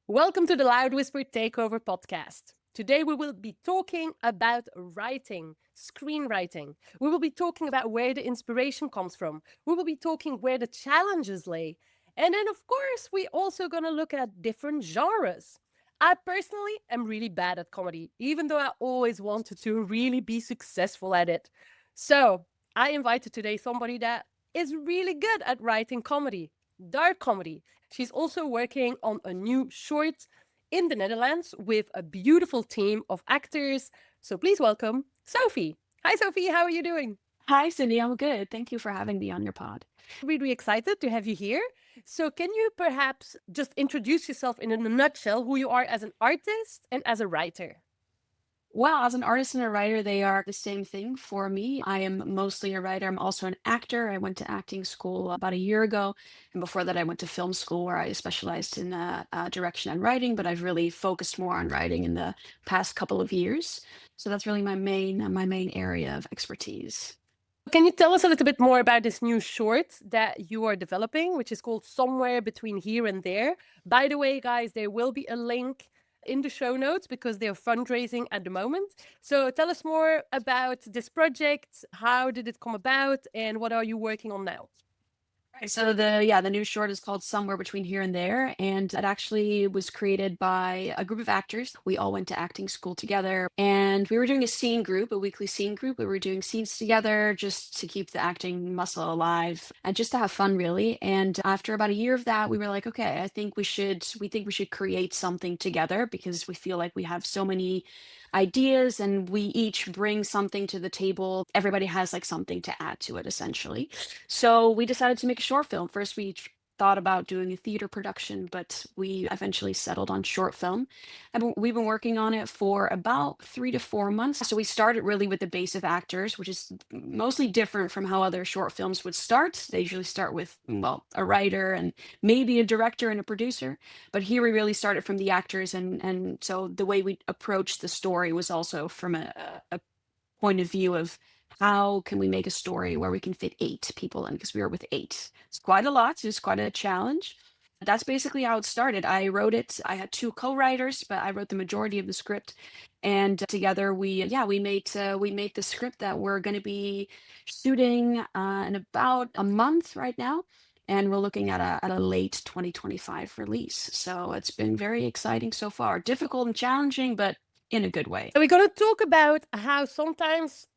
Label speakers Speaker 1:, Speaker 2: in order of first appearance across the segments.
Speaker 1: Welcome to the Loud Whisper Takeover podcast. Today we will be talking about writing, screenwriting. We will be talking about where the inspiration comes from. We will be talking where the challenges lay. And then, of course, we also going to look at different genres. I personally am really bad at comedy, even though I always wanted to really be successful at it. So I invited today somebody that is really good at writing comedy, dark comedy. She's also working on a new short in the Netherlands with a beautiful team of actors. So please welcome Sophie. Hi, Sophie. How are you doing?
Speaker 2: Hi, Cindy. I'm good. Thank you for having me on your pod.
Speaker 1: Really excited to have you here. So, can you perhaps just introduce yourself in a nutshell who you are as an artist and as a writer?
Speaker 2: Well, as an artist and a writer, they are the same thing for me. I am mostly a writer. I'm also an actor. I went to acting school about a year ago. And before that, I went to film school where I specialized in direction and writing, but I've really focused more on writing in the past couple of years. So that's really my main area of expertise.
Speaker 1: Can you tell us a little bit more about this new short that you are developing, which is called Somewhere Between Here and There? By the way, guys, there will be a link in the show notes because they're fundraising at the moment. So tell us more about this project. How did it come about and what are you working on now?
Speaker 2: Right. So the new short is called Somewhere Between Here and There, and it actually was created by a group of actors. We all went to acting school together, and we were doing a scene group, a weekly scene group. We were doing scenes together just to keep the acting muscle alive and just to have fun, really. And after about a year of that, we were like, okay, we think we should create something together because we feel like we have so many ideas and we each bring something to the table. Everybody has like something to add to it, essentially. So we decided to make a short film. First, thought about doing a theater production, but we eventually settled on short film. And we've been working on it for about 3 to 4 months. So we started really with the base of actors, which is mostly different from how other short films would start. They usually start with, well, a writer and maybe a director and a producer. But here we really started from the actors. And so the way we approached the story was also from a point of view of how can we make a story where we can fit 8 people in, because we were with 8. It's quite a lot. It's quite a challenge. That's basically how it started. I wrote it. I had 2 co-writers, but I wrote the majority of the script. And together we made the script that we're going to be shooting in about a month right now. And we're looking at a late 2025 release. So it's been very exciting so far. Difficult and challenging, but in a good way.
Speaker 1: So we're going to talk about how sometimes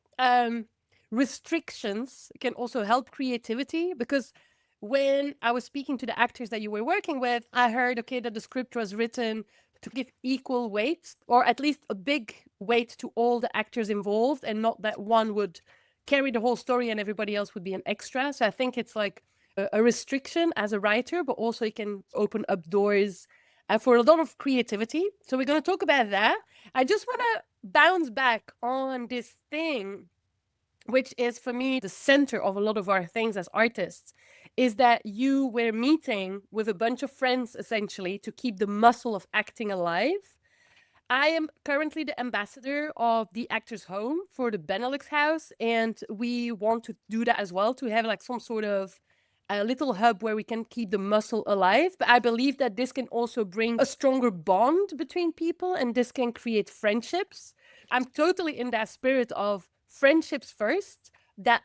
Speaker 1: restrictions can also help creativity because when I was speaking to the actors that you were working with, I heard, okay, that the script was written to give equal weight or at least a big weight to all the actors involved and not that one would carry the whole story and everybody else would be an extra. So I think it's like a restriction as a writer, but also it can open up doors for a lot of creativity. So we're going to talk about that. I just want to bounce back on this thing, which is for me the center of a lot of our things as artists, is that you were meeting with a bunch of friends essentially to keep the muscle of acting alive. I am currently the ambassador of the Actors Home for the Benelux House, and we want to do that as well to have like some sort of a little hub where we can keep the muscle alive. But I believe that this can also bring a stronger bond between people and this can create friendships. I'm totally in that spirit of friendships first, that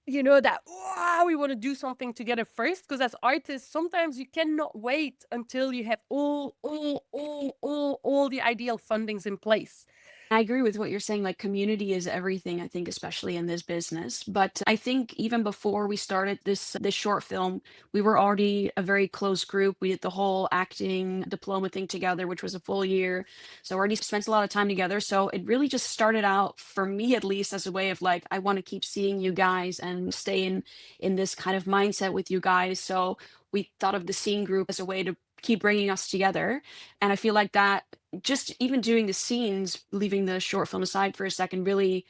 Speaker 1: that wow, we want to do something together first because as artists sometimes you cannot wait until you have all the ideal fundings in place.
Speaker 2: I agree with what you're saying. Like, community is everything, I think, especially in this business. But I think even before we started this short film, we were already a very close group. We did the whole acting diploma thing together, which was a full year. So already spent a lot of time together. So it really just started out for me, at least, as a way of like, I want to keep seeing you guys and stay in this kind of mindset with you guys. So we thought of the scene group as a way to keep bringing us together. And I feel like that just even doing the scenes, leaving the short film aside for a second, really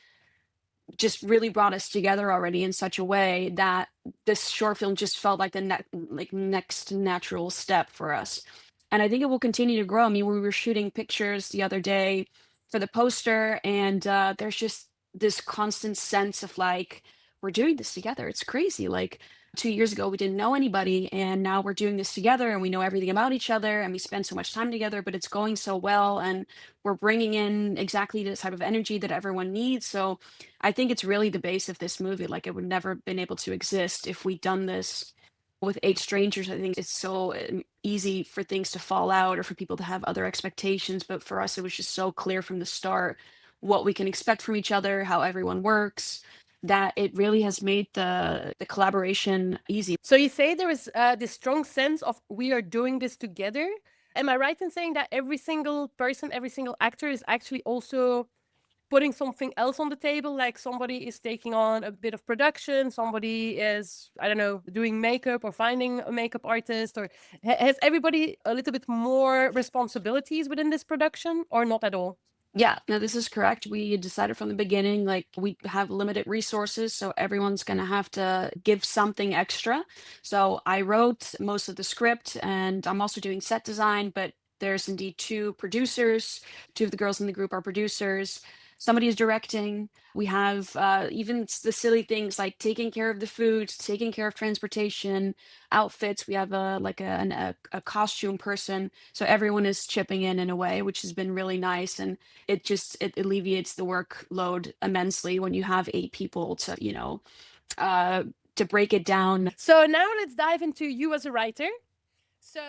Speaker 2: brought us together already in such a way that this short film just felt like the next natural step for us. And I think it will continue to grow. I mean, we were shooting pictures the other day for the poster, and there's just this constant sense of like, we're doing this together. It's crazy. Like, 2 years ago, we didn't know anybody, and now we're doing this together and we know everything about each other and we spend so much time together, but it's going so well. And we're bringing in exactly the type of energy that everyone needs. So I think it's really the base of this movie. Like, it would never have been able to exist if we'd done this with eight strangers. I think it's so easy for things to fall out or for people to have other expectations. But for us, it was just so clear from the start what we can expect from each other, how everyone works, that it really has made the collaboration easy.
Speaker 1: So you say there is this strong sense of we are doing this together. Am I right in saying that every single person, every single actor is actually also putting something else on the table? Like somebody is taking on a bit of production, somebody is, I don't know, doing makeup or finding a makeup artist, or has everybody a little bit more responsibilities within this production or not at all?
Speaker 2: Yeah, no, this is correct. We decided from the beginning, like, we have limited resources, so everyone's going to have to give something extra. So I wrote most of the script, and I'm also doing set design, but there's indeed two producers. Two of the girls in the group are producers. Somebody is directing. We have even the silly things like taking care of the food, taking care of transportation, outfits. We have a costume person. So everyone is chipping in a way, which has been really nice. And it alleviates the workload immensely when you have eight people uh to break it down.
Speaker 1: So now let's dive into you as a writer. So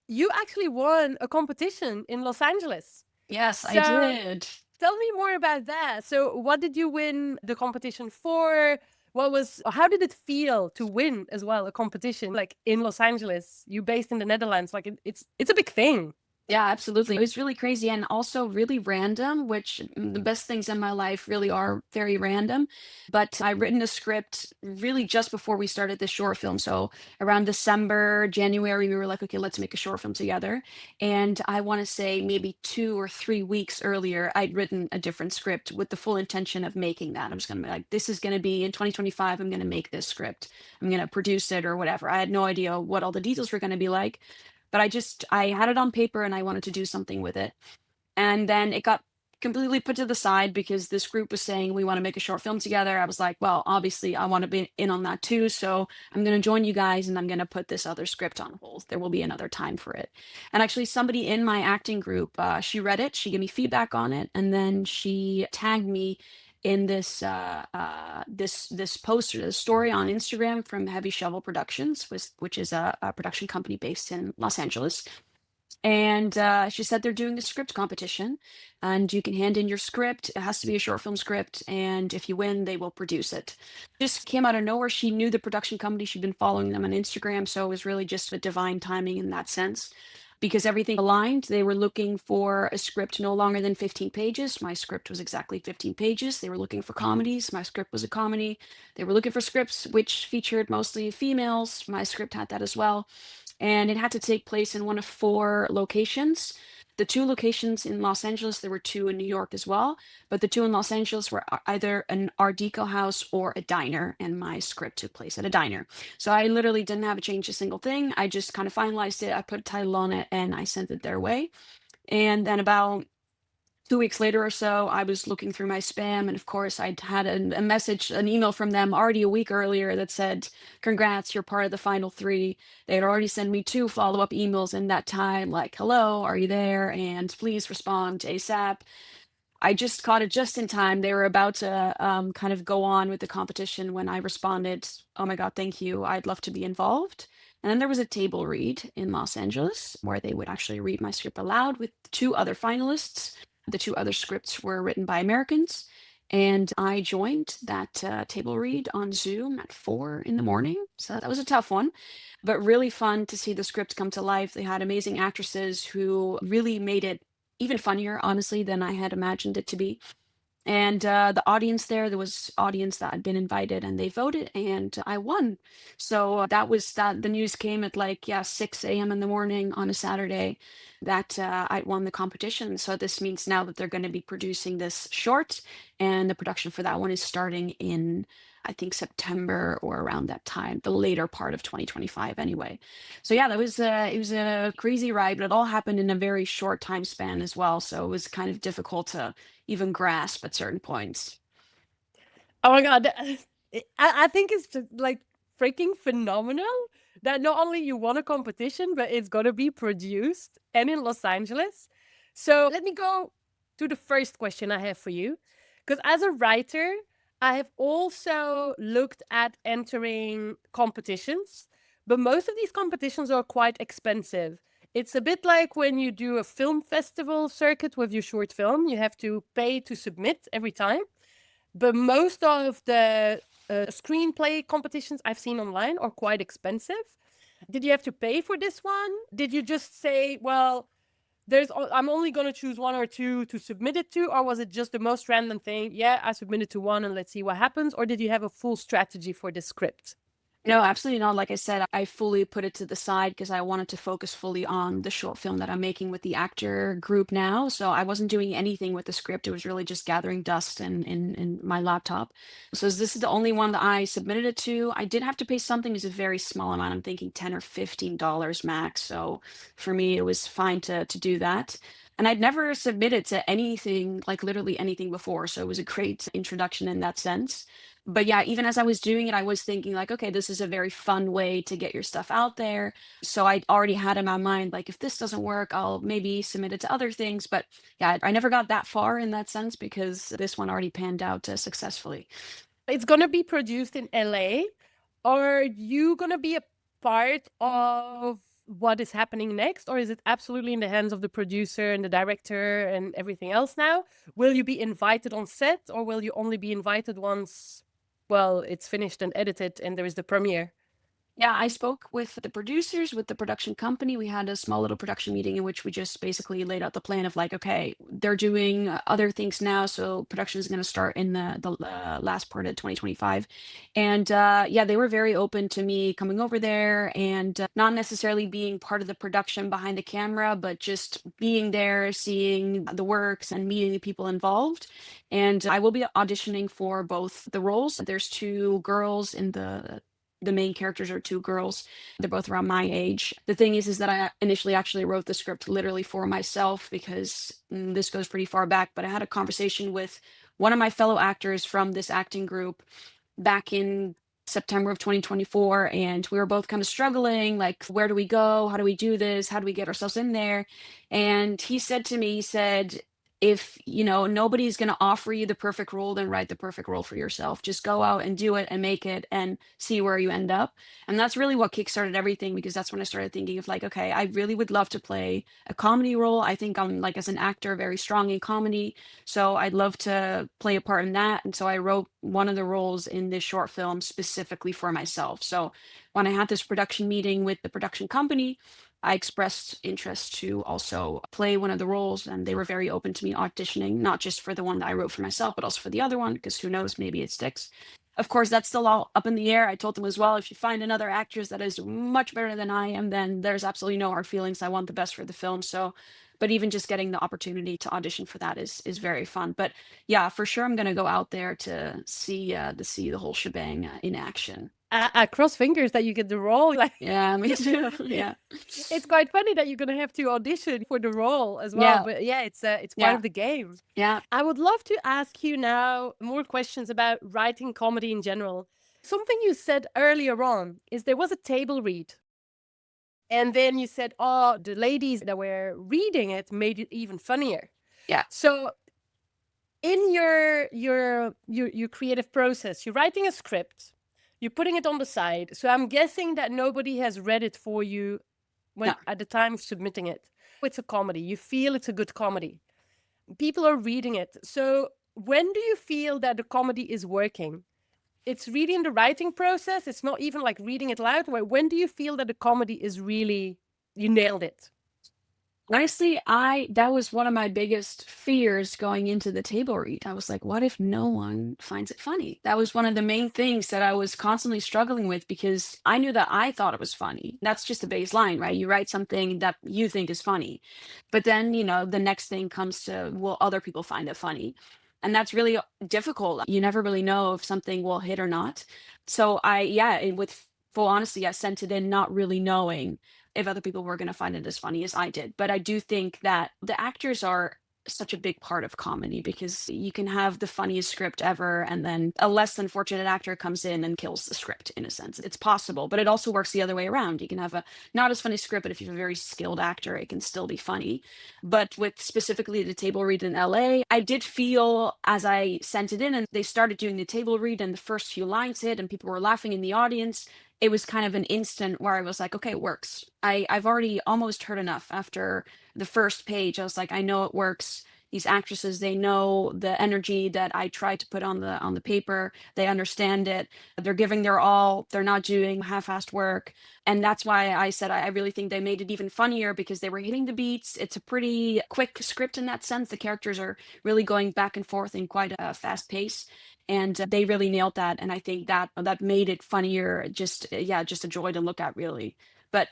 Speaker 1: you actually won a competition in Los Angeles.
Speaker 2: Yes, I
Speaker 1: So
Speaker 2: did.
Speaker 1: tell me more about that. So what did you win the competition for? How did it feel to win as well a competition like in Los Angeles? You based in the Netherlands, like it's a big thing.
Speaker 2: Yeah, absolutely. It was really crazy and also really random, which the best things in my life really are very random. But I written a script really just before we started this short film. So around December, January, we were like, okay, let's make a short film together. And I want to say maybe 2 or 3 weeks earlier, I'd written a different script with the full intention of making that. I was going to be like, this is going to be in 2025. I'm going to make this script. I'm going to produce it or whatever. I had no idea what all the details were going to be like, but I had it on paper and I wanted to do something with it. And then it got completely put to the side because this group was saying we want to make a short film together. I was like, well, obviously I want to be in on that too, so I'm going to join you guys and I'm going to put this other script on hold. There will be another time for it. And actually, somebody in my acting group, she read it, she gave me feedback on it, and then she tagged me in this poster, this story on Instagram from Heavy Shovel Productions, which is a production company based in Los Angeles. And she said they're doing a script competition, and you can hand in your script. It has to be a short film script, and if you win, they will produce it. Just came out of nowhere. She knew the production company. She'd been following them on Instagram, so it was really just a divine timing in that sense, because everything aligned. They were looking for a script no longer than 15 pages. My script was exactly 15 pages. They were looking for comedies. My script was a comedy. They were looking for scripts which featured mostly females. My script had that as well, and it had to take place in one of four locations. The two locations in Los Angeles, there were two in New York as well, but the two in Los Angeles were either an Art Deco house or a diner, and my script took place at a diner. So I literally didn't have to change a single thing. I just kind of finalized it, I put a title on it, and I sent it their way. And then about 2 weeks later or so, I was looking through my spam, and of course, I'd had a message, an email from them already a week earlier that said, "Congrats, you're part of the final three." They had already sent me two follow-up emails in that time, like, "Hello, are you there? And please respond ASAP." I just caught it just in time. They were about to kind of go on with the competition when I responded, "Oh my God, thank you. I'd love to be involved." And then there was a table read in Los Angeles where they would actually read my script aloud with two other finalists. The two other scripts were written by Americans. And I joined that table read on Zoom at 4 in the morning. So that was a tough one, but really fun to see the script come to life. They had amazing actresses who really made it even funnier, honestly, than I had imagined it to be. And the audience there was audience that had been invited, and they voted, and I won. So that was that. The news came at like, yeah, 6 a.m. in the morning on a Saturday that I won the competition. So this means now that they're going to be producing this short, and the production for that one is starting in, I think, September or around that time, the later part of 2025 anyway. So yeah, it was a crazy ride, but it all happened in a very short time span as well. So it was kind of difficult to even grasp at certain points.
Speaker 1: Oh my God, I think it's just like freaking phenomenal that not only you won a competition, but it's going to be produced and in Los Angeles. So let me go to the first question I have for you. Because as a writer, I have also looked at entering competitions, but most of these competitions are quite expensive. It's a bit like when you do a film festival circuit with your short film, you have to pay to submit every time. But most of the screenplay competitions I've seen online are quite expensive. Did you have to pay for this one? Did you just say, well, I'm only going to choose one or two to submit it to, or was it just the most random thing? Yeah, I submitted to one and let's see what happens. Or did you have a full strategy for the script?
Speaker 2: No, absolutely not. Like I said, I fully put it to the side because I wanted to focus fully on the short film that I'm making with the actor group now. So I wasn't doing anything with the script. It was really just gathering dust in my laptop. So this is the only one that I submitted it to. I did have to pay something. It's a very small amount. I'm thinking $10 or $15 max. So for me, it was fine to do that. And I'd never submitted to anything, like literally anything before. So it was a great introduction in that sense. But yeah, even as I was doing it, I was thinking like, okay, this is a very fun way to get your stuff out there. So I already had in my mind, like, if this doesn't work, I'll maybe submit it to other things. But yeah, I never got that far in that sense because this one already panned out successfully.
Speaker 1: It's going to be produced in LA. Are you going to be a part of what is happening next? Or is it absolutely in the hands of the producer and the director and everything else now? Will you be invited on set, or will you only be invited once, well, it's finished and edited and there is the premiere?
Speaker 2: Yeah, I spoke with the producers, with the production company. We had a small little production meeting in which we just basically laid out the plan of like, okay, they're doing other things now, so production is going to start in the last part of 2025. And yeah, they were very open to me coming over there and not necessarily being part of the production behind the camera, but just being there, seeing the works and meeting the people involved. And I will be auditioning for both the roles. There's two girls in the main characters are two girls. They're both around my age. The thing is that I initially actually wrote the script literally for myself because this goes pretty far back, but I had a conversation with one of my fellow actors from this acting group back in September of 2024. And we were both kind of struggling, like, where do we go? How do we do this? How do we get ourselves in there? And he said to me, he said, if nobody's going to offer you the perfect role, then write the perfect role for yourself. Just go out and do it and make it and see where you end up. And that's really what kickstarted everything, because that's when I started thinking of like, okay, I really would love to play a comedy role. I think I'm, like, as an actor, very strong in comedy, so I'd love to play a part in that. And so I wrote one of the roles in this short film specifically for myself. So when I had this production meeting with the production company, I expressed interest to also play one of the roles, and they were very open to me auditioning, not just for the one that I wrote for myself, but also for the other one, because who knows, maybe it sticks. Of course, that's still all up in the air. I told them as well, if you find another actress that is much better than I am, then there's absolutely no hard feelings. I want the best for the film. So, but even just getting the opportunity to audition for that is very fun. But yeah, for sure, I'm gonna go out there to see the whole shebang in action.
Speaker 1: I cross fingers that you get the role. Like,
Speaker 2: Yeah, me too. Yeah,
Speaker 1: it's quite funny that you're gonna have to audition for the role as well.
Speaker 2: yeah,
Speaker 1: But yeah, it's part
Speaker 2: yeah,
Speaker 1: of the game.
Speaker 2: yeah.
Speaker 1: I would love to ask you now more questions about writing comedy in general. Something you said earlier on is there was a table read. And then you said, oh, the ladies that were reading it made it even funnier.
Speaker 2: Yeah.
Speaker 1: So in your creative process, you're writing a script, you're putting it on the side. So I'm guessing that nobody has read it for you
Speaker 2: No.
Speaker 1: when at the time of submitting it. It's a comedy. You feel it's a good comedy. People are reading it. So when do you feel that the comedy is working? It's really in the writing process. It's not even like reading it loud. When do you feel that the comedy is really, you nailed it?
Speaker 2: Honestly, that was one of my biggest fears going into the table read. I was like, what if no one finds it funny? That was one of the main things that I was constantly struggling with, because I knew that I thought it was funny. That's just a baseline, right? You write something that you think is funny. But then, the next thing comes to, will other people find it funny? And that's really difficult. You never really know if something will hit or not. So with full honesty, I sent it in not really knowing if other people were going to find it as funny as I did. But I do think that the actors are such a big part of comedy, because you can have the funniest script ever and then a less than fortunate actor comes in and kills the script. In a sense, it's possible, but it also works the other way around. You can have a not as funny script, but if you have a very skilled actor, it can still be funny. But with specifically the table read in LA, I did feel as I sent it in and they started doing the table read and the first few lines hit and people were laughing in the audience, it was kind of an instant where I was like, okay, it works. I've already almost heard enough after the first page. I was like, I know it works. These actresses, they know the energy that I try to put on the paper. They understand it. They're giving their all. They're not doing half-assed work. And that's why I said I really think they made it even funnier because they were hitting the beats. It's a pretty quick script in that sense. The characters are really going back and forth in quite a fast pace. And they really nailed that. And I think that made it funnier. Just yeah, just a joy to look at, really. But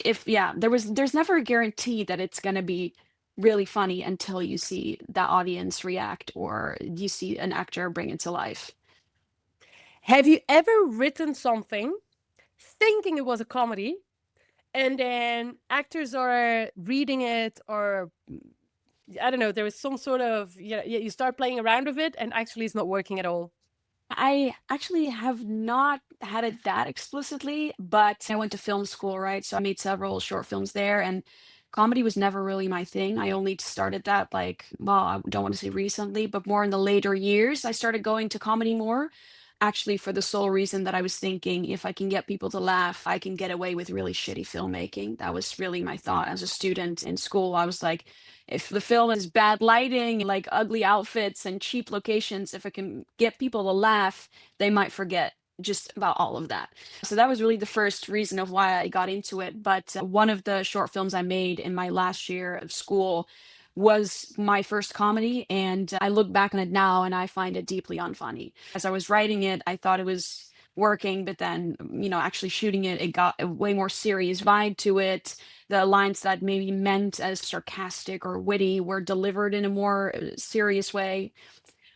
Speaker 2: if yeah, there's never a guarantee that it's gonna be really funny until you see the audience react or you see an actor bring it to life.
Speaker 1: Have you ever written something thinking it was a comedy, and then actors are reading it, or I don't know, there is some sort of, you start playing around with it and actually it's not working at all?
Speaker 2: I actually have not had it that explicitly, but I went to film school, right? So I made several short films there, and comedy was never really my thing. I only started that, like, well, I don't want to say recently, but more in the later years. I started going to comedy more, actually, for the sole reason that I was thinking if I can get people to laugh, I can get away with really shitty filmmaking. That was really my thought as a student in school. I was like, if the film is bad lighting, like ugly outfits and cheap locations, if I can get people to laugh, they might forget just about all of that. So that was really the first reason of why I got into it. But one of the short films I made in my last year of school was my first comedy. And I look back on it now and I find it deeply unfunny. As I was writing it, I thought it was working, but then, actually shooting it, it got a way more serious vibe to it. The lines that maybe meant as sarcastic or witty were delivered in a more serious way,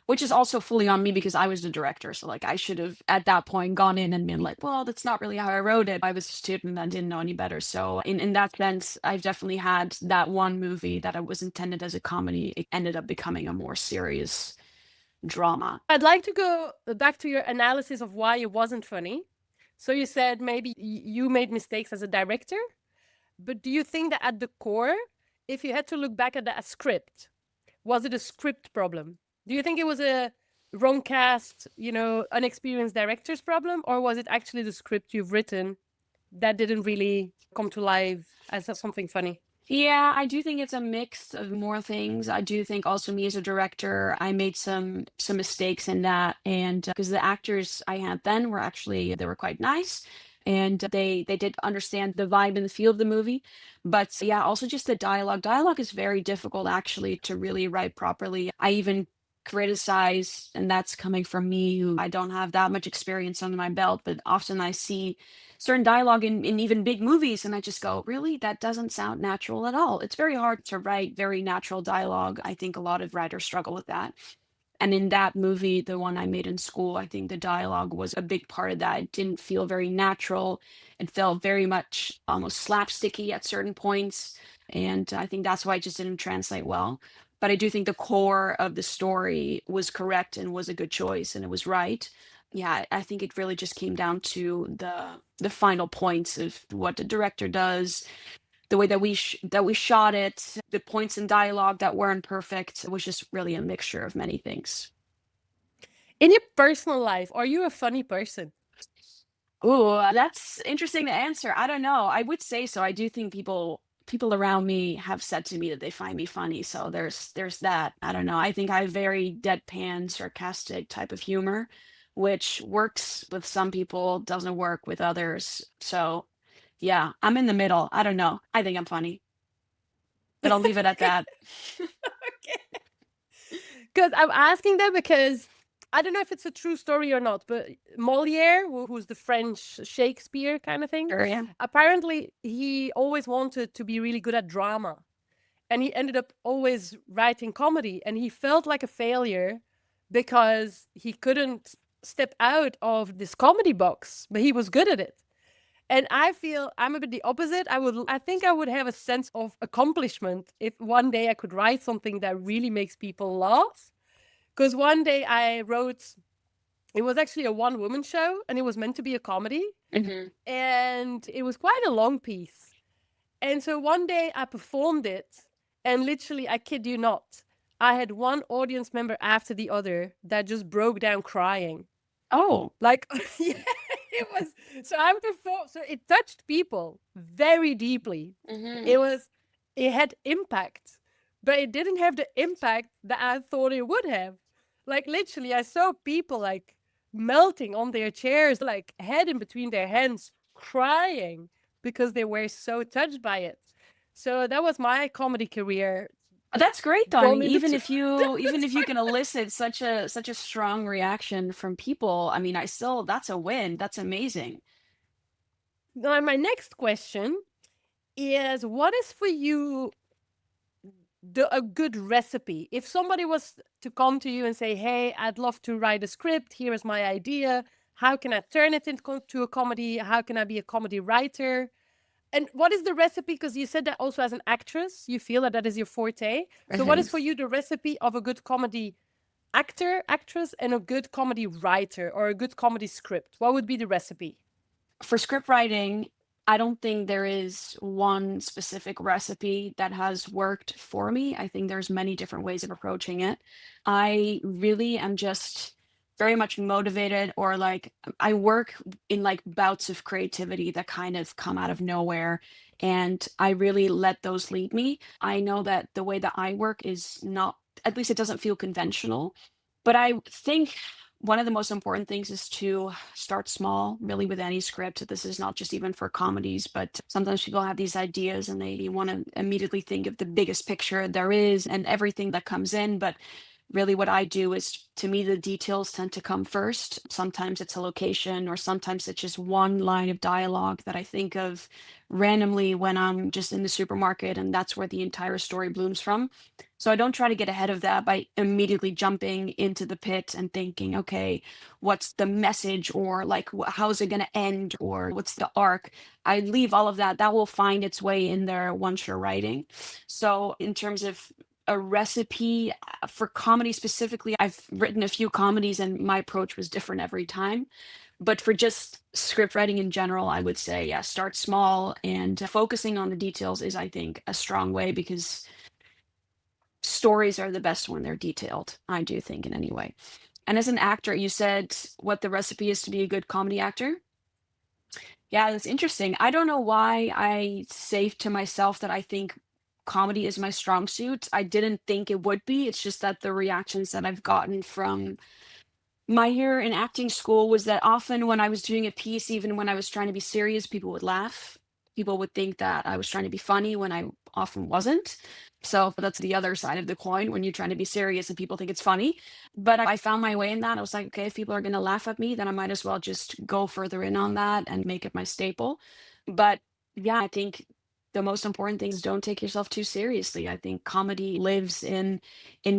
Speaker 2: which is also fully on me because I was the director. So like I should have at that point gone in and been like, well, that's not really how I wrote it. I was a student and didn't know any better. So in that sense, I've definitely had that one movie that I was intended as a comedy. It ended up becoming a more serious drama.
Speaker 1: I'd like to go back to your analysis of why it wasn't funny. So you said maybe you made mistakes as a director, but do you think that at the core, if you had to look back at the script, was it a script problem? Do you think it was a wrong cast, unexperienced director's problem, or was it actually the script you've written that didn't really come to life as something funny?
Speaker 2: Yeah, I do think it's a mix of more things. I do think also me as a director, I made some mistakes in that, and because the actors I had then were actually they were quite nice, and they did understand the vibe and the feel of the movie. But yeah, also just the dialogue. Dialogue is very difficult actually to really write properly. I even criticize, and that's coming from me who I don't have that much experience under my belt, but often I see certain dialogue in even big movies and I just go, really, that doesn't sound natural at all. It's very hard to write very natural dialogue. I think a lot of writers struggle with that. And in that movie, the one I made in school, I think the dialogue was a big part of that. It didn't feel very natural. It felt very much almost slapsticky at certain points, and I think that's why it just didn't translate well. But I do think the core of the story was correct and was a good choice and it was right. Yeah, I think it really just came down to the final points of what the director does, the way that we shot it, the points in dialogue that weren't perfect. It was just really a mixture of many things.
Speaker 1: In your personal life, are you a funny person?
Speaker 2: Ooh, that's interesting to answer. I don't know. I would say so. I do think people around me have said to me that they find me funny. So there's that. I don't know. I think I have very deadpan, sarcastic type of humor, which works with some people, doesn't work with others. So yeah, I'm in the middle. I don't know. I think I'm funny, but I'll leave it at that.
Speaker 1: Okay. Because I'm asking that because I don't know if it's a true story or not, but Moliere, who's the French Shakespeare kind of thing,
Speaker 2: Sure, yeah.
Speaker 1: apparently he always wanted to be really good at drama. And he ended up always writing comedy. And he felt like a failure because he couldn't step out of this comedy box, but he was good at it. And I feel I'm a bit the opposite. I think I would have a sense of accomplishment if one day I could write something that really makes people laugh. Because one day I wrote, it was actually a one woman show and it was meant to be a comedy.
Speaker 2: Hmm.
Speaker 1: And it was quite a long piece. And so one day I performed it, and literally, I kid you not, I had one audience member after the other that just broke down crying.
Speaker 2: Oh.
Speaker 1: Like, yeah, it was. So I'm perform. So it touched people very deeply.
Speaker 2: Hmm.
Speaker 1: It was. It had impact, but it didn't have the impact that I thought it would have. Like literally, I saw people like melting on their chairs, like head in between their hands, crying because they were so touched by it. So that was my comedy career
Speaker 2: That's great though. I
Speaker 1: gone
Speaker 2: mean,
Speaker 1: into
Speaker 2: even if you can elicit such a strong reaction from people, I mean, I still that's a win. That's amazing.
Speaker 1: Now, my next question is, what is for you a good recipe? If somebody was to come to you and say, "Hey, I'd love to write a script. Here is my idea. How can I turn it into a comedy? How can I be a comedy writer?" And what is the recipe? Because you said that also as an actress, you feel that that is your forte. So, what
Speaker 2: Hmm.
Speaker 1: is for you the recipe of a good comedy actor, actress, and a good comedy writer or a good comedy script? What would be the recipe?
Speaker 2: For script writing, I don't think there is one specific recipe that has worked for me. I think there's many different ways of approaching it. I really am just very much motivated, or like I work in like bouts of creativity that kind of come out of nowhere, and I really let those lead me. I know that the way that I work is not, at least it doesn't feel conventional, but I think one of the most important things is to start small, really, with any script. This is not just even for comedies, but sometimes people have these ideas and they want to immediately think of the biggest picture there is and everything that comes in. But really, what I do is, to me, the details tend to come first. Sometimes it's a location, or sometimes it's just one line of dialogue that I think of randomly when I'm just in the supermarket, and that's where the entire story blooms from. So I don't try to get ahead of that by immediately jumping into the pit and thinking, okay, what's the message, or like how's it going to end, or what's the arc? I leave all of that. That will find its way in there once you're writing. So in terms of a recipe for comedy specifically, I've written a few comedies and my approach was different every time. But for just script writing in general, I would say, yeah, start small, and focusing on the details is, I think, a strong way, because stories are the best when they're detailed, I do think, in any way. And as an actor, you said what the recipe is to be a good comedy actor. Yeah, that's interesting. I don't know why I say to myself that I think comedy is my strong suit. I didn't think it would be. It's just that the reactions that I've gotten from my year in acting school was that often when I was doing a piece, even when I was trying to be serious, people would laugh. People would think that I was trying to be funny when I often wasn't. So that's the other side of the coin, when you're trying to be serious and people think it's funny. But I found my way in that. I was like, okay, if people are going to laugh at me, then I might as well just go further in on that and make it my staple. But yeah, I think the most important thing is don't take yourself too seriously. I think comedy lives in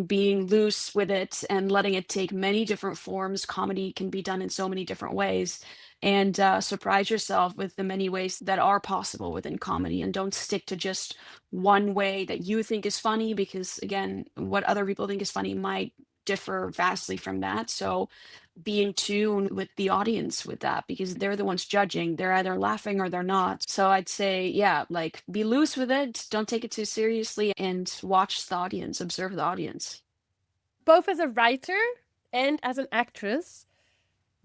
Speaker 2: being loose with it and letting it take many different forms. Comedy can be done in so many different ways, and surprise yourself with the many ways that are possible within comedy. And don't stick to just one way that you think is funny, because, again, what other people think is funny might differ vastly from that. So be in tune with the audience with that, because they're the ones judging. They're either laughing or they're not. So I'd say, yeah, like be loose with it. Don't take it too seriously, and watch the audience, observe the audience.
Speaker 1: Both as a writer and as an actress,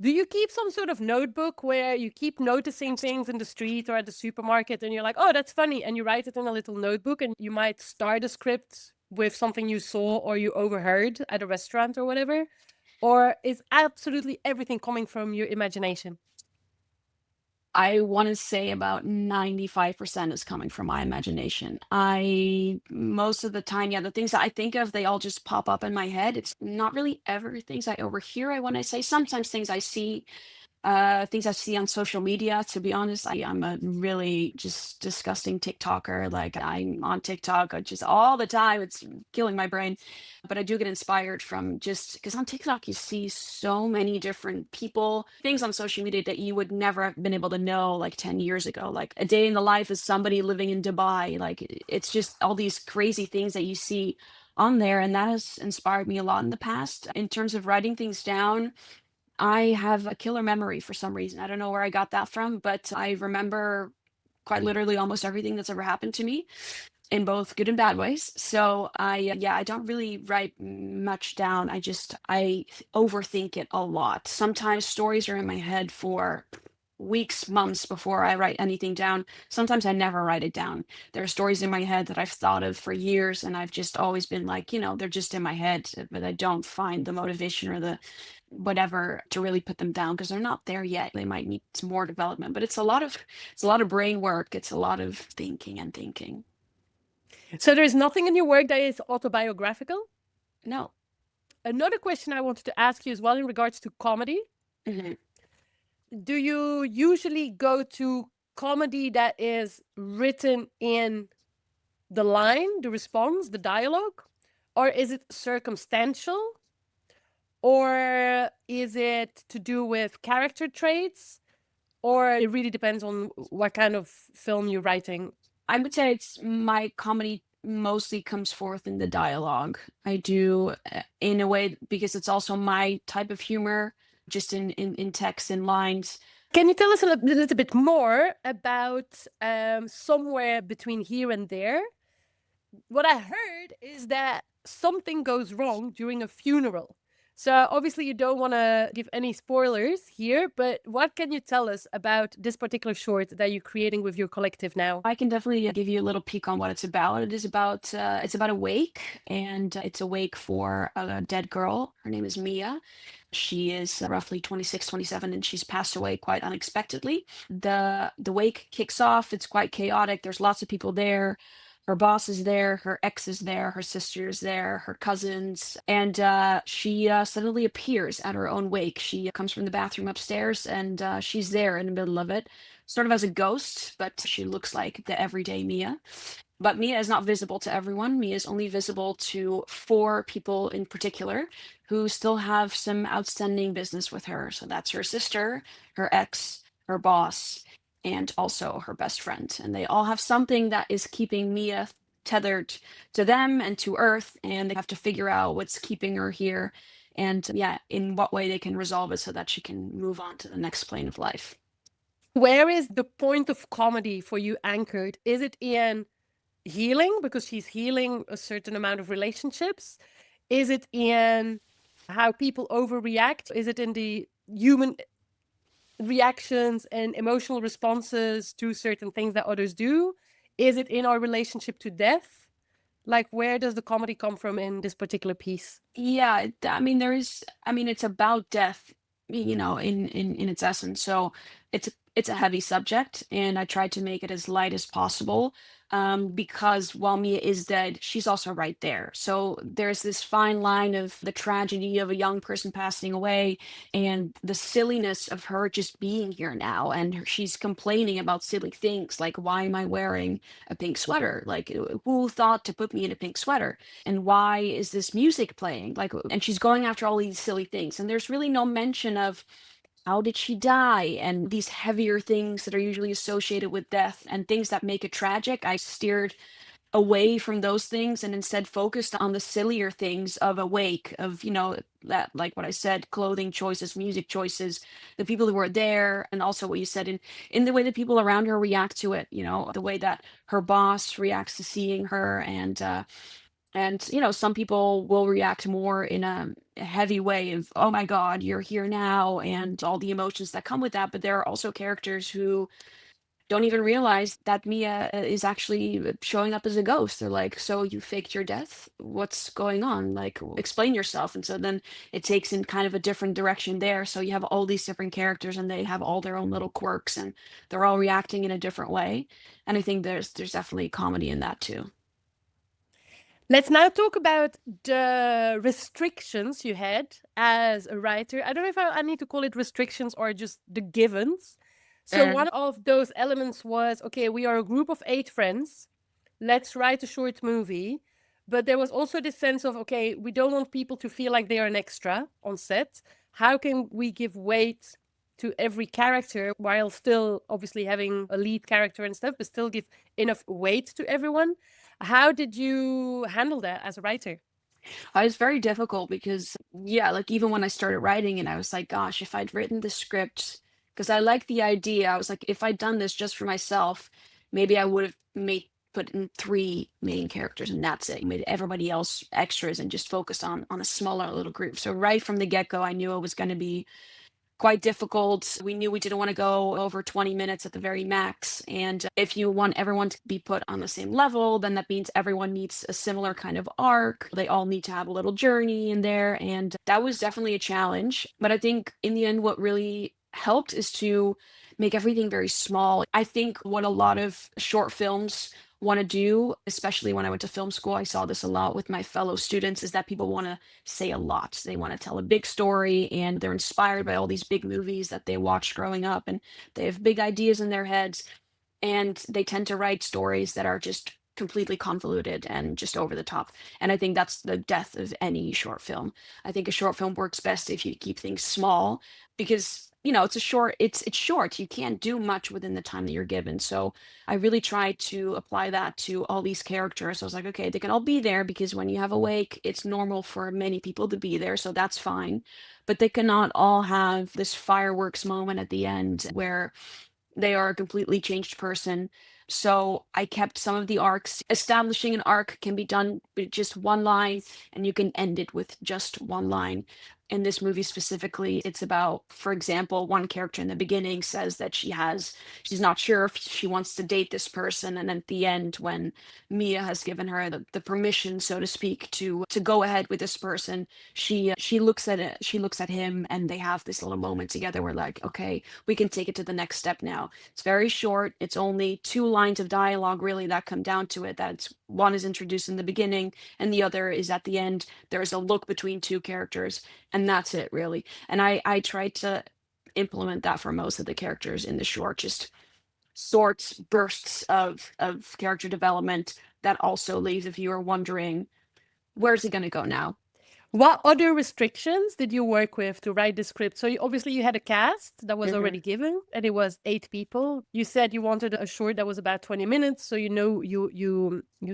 Speaker 1: do you keep some sort of notebook where you keep noticing things in the street or at the supermarket and you're like, oh, that's funny? And you write it in a little notebook and you might start a script with something you saw or you overheard at a restaurant or whatever? Or is absolutely everything coming from your imagination?
Speaker 2: I want to say about 95% is coming from my imagination. I, most of the time, yeah, the things that I think of, they all just pop up in my head. It's not really ever things I overhear. I want to say sometimes things I see, things I see on social media. To be honest, I'm a really just disgusting TikToker. Like I'm on TikTok just all the time. It's killing my brain. But I do get inspired from just because on TikTok you see so many different people, things on social media that you would never have been able to know like 10 years ago. Like a day in the life of somebody living in Dubai. Like it's just all these crazy things that you see on there. And that has inspired me a lot in the past. In terms of writing things down, I have a killer memory for some reason. I don't know where I got that from, but I remember quite literally almost everything that's ever happened to me in both good and bad ways. So yeah, I don't really write much down. I overthink it a lot. Sometimes stories are in my head for weeks, months before I write anything down. Sometimes I never write it down. There are stories in my head that I've thought of for years, and I've just always been like, they're just in my head, but I don't find the motivation or the whatever to really put them down because they're not there yet. They might need some more development, but it's a lot of brain work. It's a lot of thinking and thinking.
Speaker 1: So there's nothing in your work that is autobiographical?
Speaker 2: No.
Speaker 1: Another question I wanted to ask you as well in regards to comedy.
Speaker 2: Mhm.
Speaker 1: Do you usually go to comedy that is written in the line, the response, the dialogue? Or is it circumstantial? Or is it to do with character traits? Or it really depends on what kind of film you're writing?
Speaker 2: I would say it's my comedy mostly comes forth in the dialogue. I do in a way because it's also my type of humor, just in text and lines.
Speaker 1: Can you tell us a little bit more about somewhere between here and there? What I heard is that something goes wrong during a funeral. So obviously you don't want to give any spoilers here, but what can you tell us about this particular short that you're creating with your collective now?
Speaker 2: I can definitely give you a little peek on what it's about. It's about a wake, and it's a wake for a dead girl. Her name is Mia. She is roughly 26, 27, and she's passed away quite unexpectedly. The wake kicks off. It's quite chaotic. There's lots of people there. Her boss is there, her ex is there, her sister is there, her cousins, and she suddenly appears at her own wake. She comes from the bathroom upstairs, and she's there in the middle of it, sort of as a ghost, but she looks like the everyday Mia. But Mia is not visible to everyone. Mia is only visible to four people in particular who still have some outstanding business with her. So that's her sister, her ex, her boss, and also her best friend. And they all have something that is keeping Mia tethered to them and to Earth, and they have to figure out what's keeping her here and, yeah, in what way they can resolve it so that she can move on to the next plane of life.
Speaker 1: Where is the point of comedy for you anchored? Is it in healing because she's healing a certain amount of relationships? Is it in how people overreact? Is it in the human reactions and emotional responses to certain things that others do? Is it in our relationship to death? Like, where does the comedy come from in this particular piece?
Speaker 2: Yeah, it's about death, in its essence. So it's a heavy subject, and I tried to make it as light as possible. Because while Mia is dead, she's also right there. So there's this fine line of the tragedy of a young person passing away and the silliness of her just being here now. And she's complaining about silly things like, why am I wearing a pink sweater? Like, who thought to put me in a pink sweater? And why is this music playing? Like, and she's going after all these silly things. And there's really no mention of how did she die and these heavier things that are usually associated with death and things that make it tragic. I steered away from those things and instead focused on the sillier things of a wake of, that, like what I said, clothing choices, music choices, the people who are there, and also what you said in the way that people around her react to it, the way that her boss reacts to seeing her, and some people will react more in a heavy way of, oh my god, you're here now, and all the emotions that come with that. But there are also characters who don't even realize that Mia is actually showing up as a ghost. They're like, so you faked your death? What's going on? Like, explain yourself. And so then it takes in kind of a different direction there. So you have all these different characters, and they have all their own little quirks, and they're all reacting in a different way. And I think there's definitely comedy in that too.
Speaker 1: Let's now talk about the restrictions you had as a writer. I don't know if I need to call it restrictions or just the givens. So, one of those elements was okay, we are a group of 8 friends. Let's write a short movie. But there was also this sense of okay, we don't want people to feel like they are an extra on set. How can we give weight to every character while still obviously having a lead character and stuff, but still give enough weight to everyone? How did you handle that as a writer?
Speaker 2: It's very difficult because, yeah, like even when I started writing and I was like, gosh, if I'd written the script, because I like the idea, I was like, if I'd done this just for myself, maybe I would have made put in three main characters and that's it. Made everybody else extras and just focused on a smaller little group. So right from the get-go, I knew it was going to be quite difficult. We knew we didn't want to go over 20 minutes at the very max. And if you want everyone to be put on the same level, then that means everyone needs a similar kind of arc. They all need to have a little journey in there. And that was definitely a challenge. But I think in the end, what really helped is to make everything very small. I think what a lot of short films want to do, especially when I went to film school, I saw this a lot with my fellow students, is that people want to say a lot. They want to tell a big story and they're inspired by all these big movies that they watched growing up and they have big ideas in their heads and they tend to write stories that are just completely convoluted and just over the top. And I think that's the death of any short film. I think a short film works best if you keep things small because it's a short it's short. You can't do much within the time that you're given. So I really try to apply that to all these characters. So I was like, okay, they can all be there because when you have a wake, it's normal for many people to be there, so that's fine. But they cannot all have this fireworks moment at the end where they are a completely changed person. So I kept some of the arcs. Establishing an arc can be done with just one line, and you can end it with just one line. In this movie specifically, it's about, for example, one character in the beginning says that she's not sure if she wants to date this person. And at the end, when Mia has given her the permission, so to speak, to go ahead with this person, she looks at it, she looks at him, and they have this little moment together where like, okay, we can take it to the next step now. It's very short. It's only 2 lines of dialogue, really, that come down to it. That's one is introduced in the beginning, and the other is at the end. There's a look between two characters, and that's it, really. And I tried to implement that for most of the characters in the short, just short bursts of character development that also leaves the viewer wondering, where's it going to go now?
Speaker 1: What other restrictions did you work with to write the script? So obviously you had a cast that was
Speaker 2: Mhm.
Speaker 1: already given, and it was 8 people. You said you wanted a short that was about 20 minutes, so you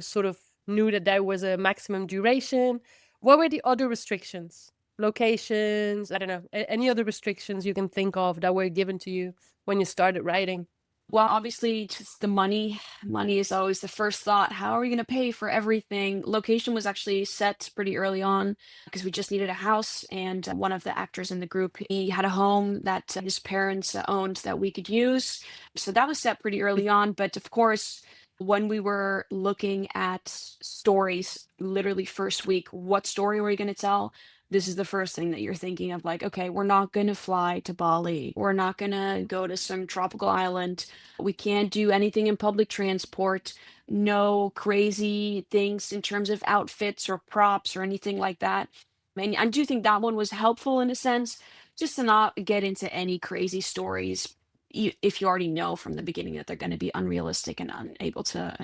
Speaker 1: sort of knew that there was a maximum duration. What were the other restrictions? Locations? I don't know. Any other restrictions you can think of that were given to you when you started writing?
Speaker 2: Well, obviously, just the money. Money is always the first thought. How are we going to pay for everything? Location was actually set pretty early on because we just needed a house. And one of the actors in the group, he had a home that his parents owned that we could use. So that was set pretty early on. But of course, when we were looking at stories, literally first week, what story were we going to tell? This is the first thing that you're thinking of, like, okay, we're not going to fly to Bali. We're not going to go to some tropical island. We can't do anything in public transport. No crazy things in terms of outfits or props or anything like that. I mean, I do think that one was helpful in a sense, just to not get into any crazy stories if you already know from the beginning that they're going to be unrealistic and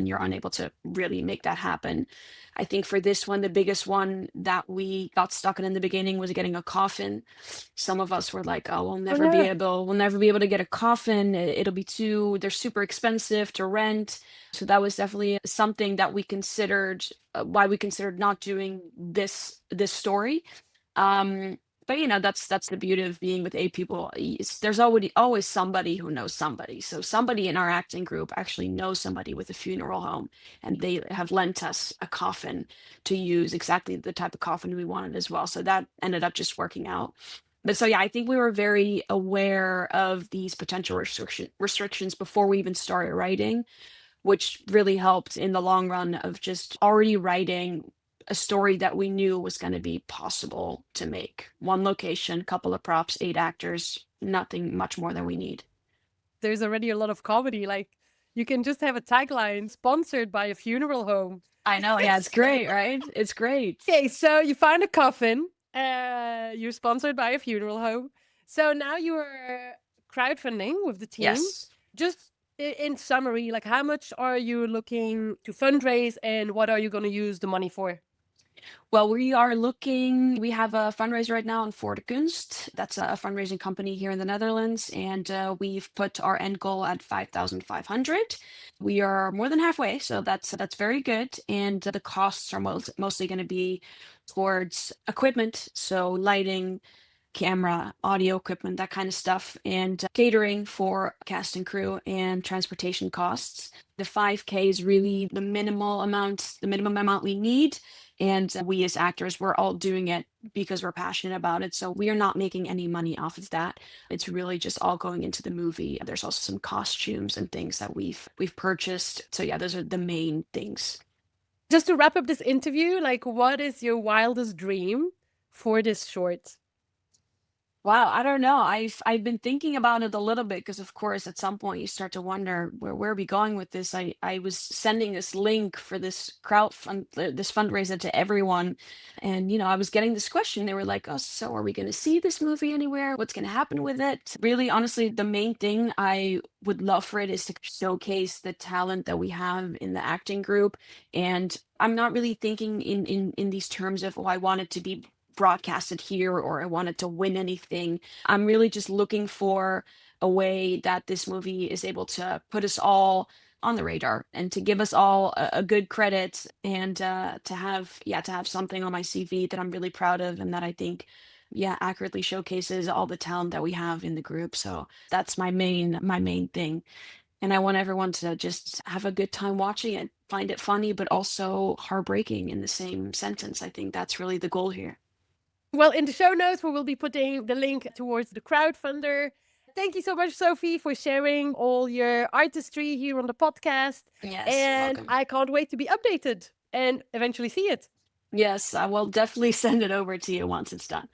Speaker 2: you're unable to really make that happen. I think for this one, the biggest one that we got stuck in the beginning was getting a coffin. Some of us were like, "Oh,
Speaker 1: Oh no.
Speaker 2: we'll never be able to get a coffin. It'll be they're super expensive to rent." So that was definitely something that we considered, why we considered not doing this story. Um, but that's the beauty of being with 8 people. There's always somebody who knows somebody. So somebody in our acting group actually knows somebody with a funeral home, and they have lent us a coffin to use, exactly the type of coffin we wanted as well. So that ended up just working out. But so yeah, I think we were very aware of these potential restrictions before we even started writing, which really helped in the long run of just already writing a story that we knew was going to be possible to make. One location, couple of props, 8 actors, nothing much more than we need.
Speaker 1: There's already a lot of comedy. Like You can just have a tagline sponsored by a funeral home.
Speaker 2: I know. Yeah, it's great, right? It's great.
Speaker 1: Okay, so you find a coffin. You're sponsored by a funeral home. So now you're crowdfunding with the team.
Speaker 2: Yes.
Speaker 1: Just in summary, like how much are you looking to fundraise and what are you going to use the money for?
Speaker 2: Well, we have a fundraiser right now on For de Kunst. That's a fundraising company here in the Netherlands. And we've put our end goal at 5,500. We are more than halfway, so that's very good. And the costs are mostly going to be towards equipment, so lighting, camera, audio equipment, that kind of stuff, and catering for cast and crew and transportation costs. The 5K is really the minimum amount we need. And we as actors, we're all doing it because we're passionate about it. So we are not making any money off of that. It's really just all going into the movie. There's also some costumes and things that we've purchased. So yeah, those are the main things.
Speaker 1: Just to wrap up this interview, like what is your wildest dream for this short?
Speaker 2: Wow, I don't know. I've been thinking about it a little bit because of course at some point you start to wonder where are we going with this. I was sending this link for this this fundraiser to everyone, and I was getting this question. They were like, "Oh, so are we going to see this movie anywhere? What's going to happen with it?" Really, honestly, the main thing I would love for it is to showcase the talent that we have in the acting group, and I'm not really thinking in these terms of, oh, I want it to be broadcasted here or I wanted to win anything. I'm really just looking for a way that this movie is able to put us all on the radar and to give us all a good credit and to have something on my CV that I'm really proud of and that I think accurately showcases all the talent that we have in the group. So that's my main thing. And I want everyone to just have a good time watching it, find it funny, but also heartbreaking in the same sentence. I think that's really the goal here.
Speaker 1: Well, in the show notes, we will be putting the link towards the crowdfunder. Thank you so much, Sophie, for sharing all your artistry here on the podcast.
Speaker 2: Yes, you're
Speaker 1: And
Speaker 2: welcome.
Speaker 1: I can't wait to be updated and eventually see it.
Speaker 2: Yes, I will definitely send it over to you once it's done.